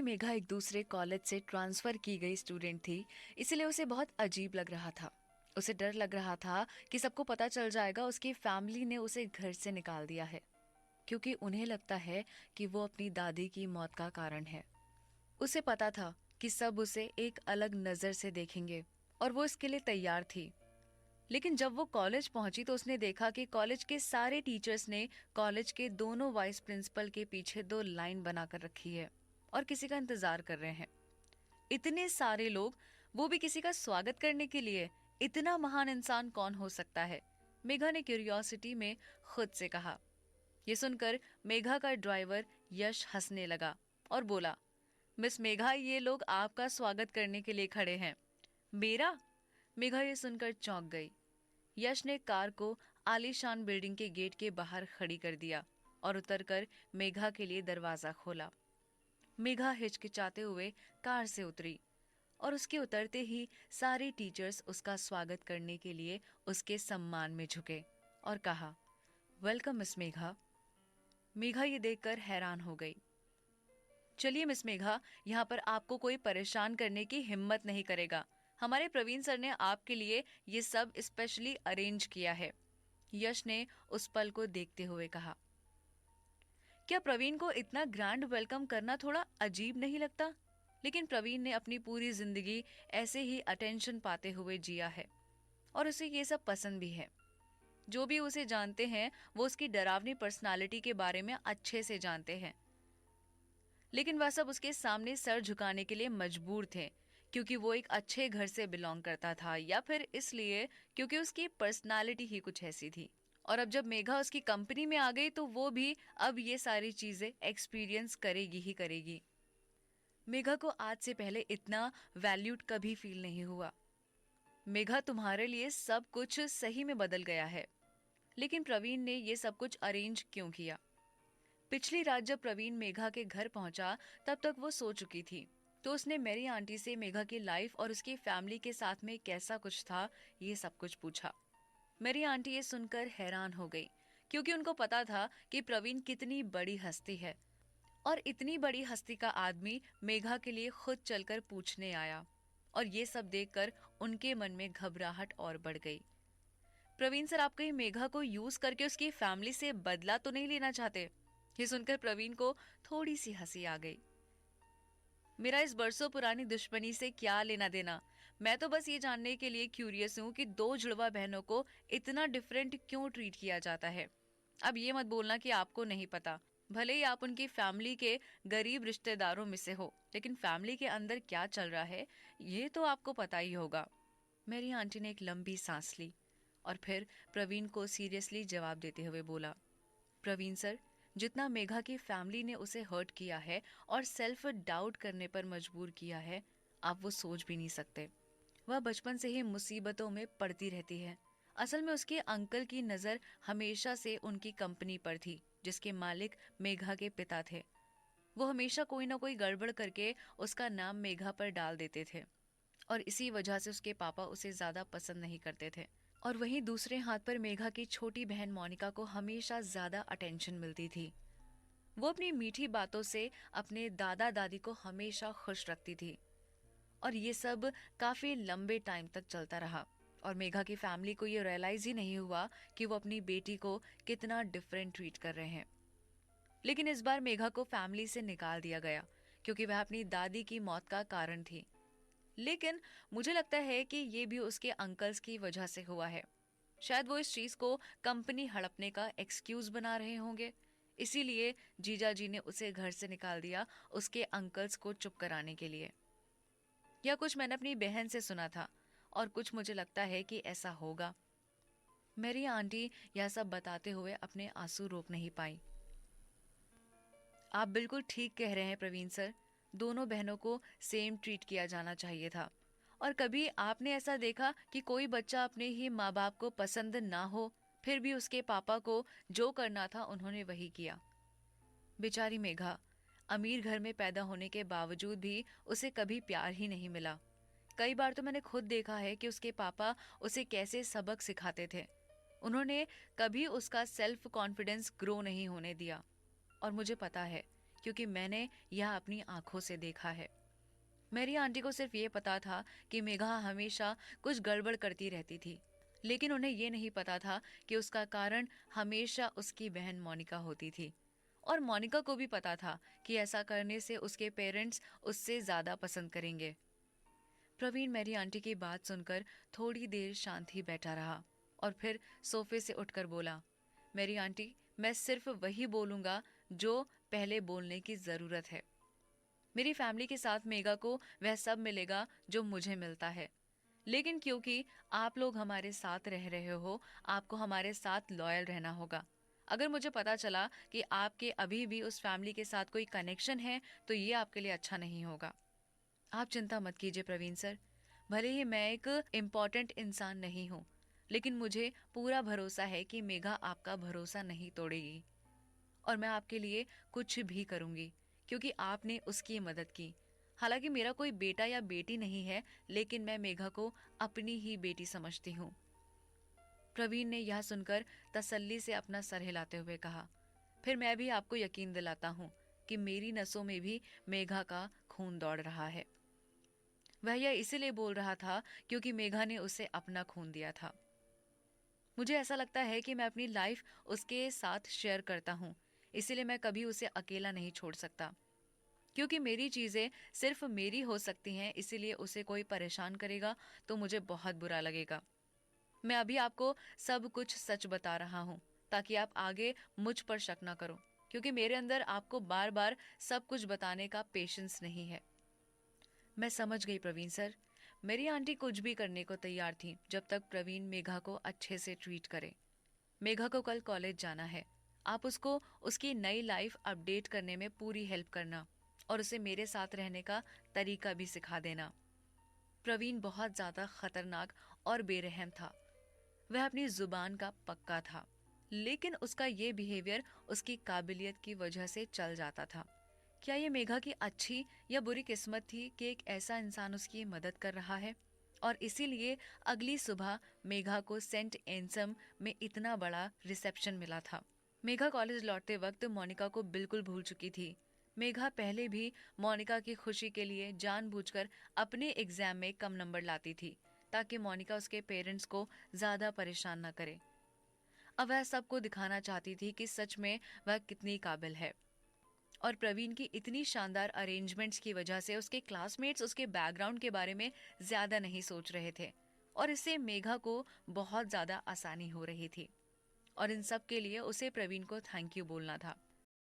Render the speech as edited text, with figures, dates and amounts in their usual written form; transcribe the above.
मेघा एक दूसरे कॉलेज से ट्रांसफर की गई स्टूडेंट थी, इसलिए उसे बहुत अजीब लग रहा था। उसे डर लग रहा था कि सबको पता चल जाएगा उसकी फैमिली ने उसे घर से निकाल दिया है, क्योंकि उन्हें लगता है कि वो अपनी दादी की मौत का कारण है। उसे पता था कि सब उसे एक अलग नजर से देखेंगे और वो इसके लिए तैयार थी। लेकिन जब वो कॉलेज पहुंची तो उसने देखा कि कॉलेज के सारे टीचर्स ने कॉलेज के दोनों वाइस प्रिंसिपल के पीछे दो लाइन बनाकर रखी है और किसी का इंतजार कर रहे हैं। इतने सारे लोग, वो भी किसी का स्वागत करने के लिए। इतना महान इंसान कौन हो सकता है? मेघा ने क्यूरियोसिटी में खुद से कहा। ये सुनकर मेघा का ड्राइवर यश हंसने लगा और बोला, मिस मेघा, ये लोग आपका स्वागत करने के लिए खड़े हैं। मेरा? मेघा ये सुनकर चौंक गई। यश ने कार को आलीशान बिल्डिंग के गेट के बाहर खड़ी कर दिया और उतरकर मेघा के लिए दरवाजा खोला। मेघा हिचकिचाते हुए कार से उतरी और उसके उतरते ही सारे टीचर्स उसका स्वागत करने के लिए उसके सम्मान में झुके और कहा, वेलकम मिस मेघा। मेघा ये देखकर हैरान हो गई। चलिए मिस मेघा, यहाँ पर आपको कोई परेशान करने की हिम्मत नहीं करेगा। हमारे प्रवीण सर ने आपके लिए ये सब स्पेशली अरेंज किया है। यश ने उस पल को देखते हुए कहा। क्या प्रवीण को इतना ग्रैंड वेलकम करना थोड़ा अजीब नहीं लगता? लेकिन प्रवीण ने अपनी पूरी जिंदगी ऐसे ही अटेंशन पाते हुए जिया है और उसे ये सब पसंद भी है। जो भी उसे जानते हैं वो उसकी डरावनी पर्सनालिटी के बारे में अच्छे से जानते हैं, लेकिन वह सब उसके सामने सर झुकाने के लिए मजबूर थे, क्योंकि वो एक अच्छे घर से बिलोंग करता था या फिर इसलिए क्योंकि उसकी पर्सनालिटी ही कुछ ऐसी थी। और अब जब मेघा उसकी कंपनी में आ गई तो वो भी अब ये सारी चीजें एक्सपीरियंस करेगी ही करेगी। मेघा को आज से पहले इतना वैल्यूड कभी फील नहीं हुआ। मेघा, तुम्हारे लिए सब कुछ सही में बदल गया है। लेकिन प्रवीण ने ये सब कुछ अरेंज क्यों किया? पिछली रात जब प्रवीण मेघा के घर पहुंचा तब तक वो सो चुकी थी, तो उसने मेरी आंटी से मेघा की लाइफ और उसकी फैमिली के साथ में कैसा कुछ था ये सब कुछ पूछा। मेरी आंटी ये सुनकर हैरान हो गई, क्योंकि उनको पता था कि प्रवीण कितनी बड़ी हस्ती है और इतनी बड़ी हस्ती का आदमी मेघा के लिए खुद चलकर पूछने आया। और ये सब देखकर उनके मन में घबराहट और बढ़ गई। प्रवीण सर, आप कहीं मेघा को यूज करके उसकी फैमिली से बदला तो नहीं लेना चाहते? ये सुनकर प्रवीण को थोड़ी सी हंसी आ गई। मेरा इस बरसों पुरानी दुश्मनी से क्या लेना देना? मैं तो बस ये जानने के लिए क्यूरियस हूँ कि दो जुड़वा बहनों को इतना डिफरेंट क्यों ट्रीट किया जाता है। अब ये मत बोलना कि आपको नहीं पता। भले ही आप उनकी फैमिली के गरीब रिश्तेदारों में से हो, लेकिन फैमिली के अंदर क्या चल रहा है ये तो आपको पता ही होगा। मेरी आंटी ने एक लंबी सांस ली और फिर प्रवीण को सीरियसली जवाब देते हुए बोला, प्रवीण सर, जितना मेघा की फैमिली ने उसे हर्ट किया है और सेल्फ डाउट करने पर मजबूर किया है, आप वो सोच भी नहीं सकते। वह बचपन से ही मुसीबतों में पड़ती रहती है। असल में उसके अंकल की नजर हमेशा से उनकी कंपनी पर थी, जिसके मालिक मेघा के पिता थे। वो हमेशा कोई ना कोई गड़बड़ करके उसका नाम मेघा पर डाल देते थे और इसी वजह से उसके पापा उसे ज्यादा पसंद नहीं करते थे। और वहीं दूसरे हाथ पर मेघा की छोटी बहन मोनिका को हमेशा ज्यादा अटेंशन मिलती थी। वो अपनी मीठी बातों से अपने दादा दादी को हमेशा खुश रखती थी और ये सब काफी लंबे टाइम तक चलता रहा और मेघा की फैमिली को ये रियलाइज ही नहीं हुआ कि वो अपनी बेटी को कितना डिफरेंट ट्रीट कर रहे हैं। लेकिन इस बार मेघा को फैमिली से निकाल दिया गया क्योंकि वह अपनी दादी की मौत का कारण थी। लेकिन मुझे लगता है कि ये भी उसके अंकल्स की वजह से हुआ है। शायद वो इस चीज को कंपनी हड़पने का एक्सक्यूज बना रहे होंगे, इसीलिए जीजा जी ने उसे घर से निकाल दिया उसके अंकल्स को चुप कराने के लिए। यह कुछ मैंने अपनी बहन से सुना था और कुछ मुझे लगता है कि ऐसा होगा। मेरी आंटी यह सब बताते हुए अपने आंसू रोक नहीं पाई। आप बिल्कुल ठीक कह रहे हैं प्रवीण सर, दोनों बहनों को सेम ट्रीट किया जाना चाहिए था। और कभी आपने ऐसा देखा कि कोई बच्चा अपने ही माँ बाप को पसंद ना हो, फिर भी उसके पापा को जो करना था उन्होंने वही किया? बेचारी मेघा, अमीर घर में पैदा होने के बावजूद भी उसे कभी प्यार ही नहीं मिला। कई बार तो मैंने खुद देखा है कि उसके पापा उसे कैसे सबक सिखाते थे। उन्होंने कभी उसका सेल्फ कॉन्फिडेंस ग्रो नहीं होने दिया। और मुझे पता है क्योंकि मैंने यह अपनी आंखों से देखा है। मेरी आंटी को सिर्फ ये पता था कि मेघा हमेशा कुछ गड़बड़ करती रहती थी, लेकिन उन्हें ये नहीं पता था कि उसका कारण हमेशा उसकी बहन मोनिका होती थी। और मोनिका को भी पता था कि ऐसा करने से उसके पेरेंट्स उससे ज्यादा पसंद करेंगे। प्रवीण मेरी आंटी की बात सुनकर थोड़ी देर शांत ही बैठा रहा और फिर सोफे से उठकर बोला, मेरी आंटी, मैं सिर्फ वही बोलूंगा जो पहले बोलने की जरूरत है। मेरी फैमिली के साथ मेगा को वह सब मिलेगा जो मुझे मिलता है, लेकिन क्योंकि आप लोग हमारे साथ रह रहे हो, आपको हमारे साथ लॉयल रहना होगा। अगर मुझे पता चला कि आपके अभी भी उस फैमिली के साथ कोई कनेक्शन है, तो ये आपके लिए अच्छा नहीं होगा। आप चिंता मत कीजिए प्रवीण सर, भले ही मैं एक इम्पॉर्टेंट इंसान नहीं हूँ, लेकिन मुझे पूरा भरोसा है कि मेघा आपका भरोसा नहीं तोड़ेगी और मैं आपके लिए कुछ भी करूंगी, क्योंकि आपने उसकी मदद की। हालांकि मेरा कोई बेटा या बेटी नहीं है, लेकिन मैं मेघा को अपनी ही बेटी समझती हूँ। प्रवीण ने यह सुनकर तसल्ली से अपना सर हिलाते हुए कहा, फिर मैं भी आपको यकीन दिलाता हूँ कि मेरी नसों में भी मेघा का खून दौड़ रहा है। वह यह इसीलिए बोल रहा था क्योंकि मेघा ने उसे अपना खून दिया था। मुझे ऐसा लगता है कि मैं अपनी लाइफ उसके साथ शेयर करता हूँ, इसीलिए मैं कभी उसे अकेला नहीं छोड़ सकता। क्योंकि मेरी चीजें सिर्फ मेरी हो सकती हैं, इसीलिए उसे कोई परेशान करेगा तो मुझे बहुत बुरा लगेगा। मैं अभी आपको सब कुछ सच बता रहा हूँ, ताकि आप आगे मुझ पर शक ना करो, क्योंकि मेरे अंदर आपको बार बार सब कुछ बताने का पेशेंस नहीं है। मैं समझ गई प्रवीण सर। मेरी आंटी कुछ भी करने को तैयार थी जब तक प्रवीण मेघा को अच्छे से ट्रीट करे। मेघा को कल कॉलेज जाना है। आप उसको उसकी नई लाइफ अपडेट करने में पूरी हेल्प करना और उसे मेरे साथ रहने का तरीका भी सिखा देना। प्रवीण बहुत ज्यादा खतरनाक और बेरहम था। वह अपनी जुबान का पक्का था, लेकिन उसका ये बिहेवियर उसकी काबिलियत की वजह से चल जाता था। क्या ये मेघा की अच्छी या बुरी किस्मत थी कि एक ऐसा इंसान उसकी मदद कर रहा है? और इसीलिए अगली सुबह मेघा को सेंट एंसम में इतना बड़ा रिसेप्शन मिला था। मेघा कॉलेज लौटते वक्त मोनिका को बिल्कुल भूल चुकी थी। मेघा पहले भी मोनिका की खुशी के लिए जानबूझकर अपने एग्जाम में कम नंबर लाती थी, ताकि मोनिका उसके पेरेंट्स को ज्यादा परेशान न करे। अब वह सबको दिखाना चाहती थी कि सच में वह कितनी काबिल है। और प्रवीण की इतनी शानदार अरेंजमेंट्स की वजह से उसके क्लासमेट्स उसके बैकग्राउंड के बारे में ज्यादा नहीं सोच रहे थे, और इससे मेघा को बहुत ज्यादा आसानी हो रही थी। और इन सब के लिए उसे प्रवीण को थैंक यू बोलना था।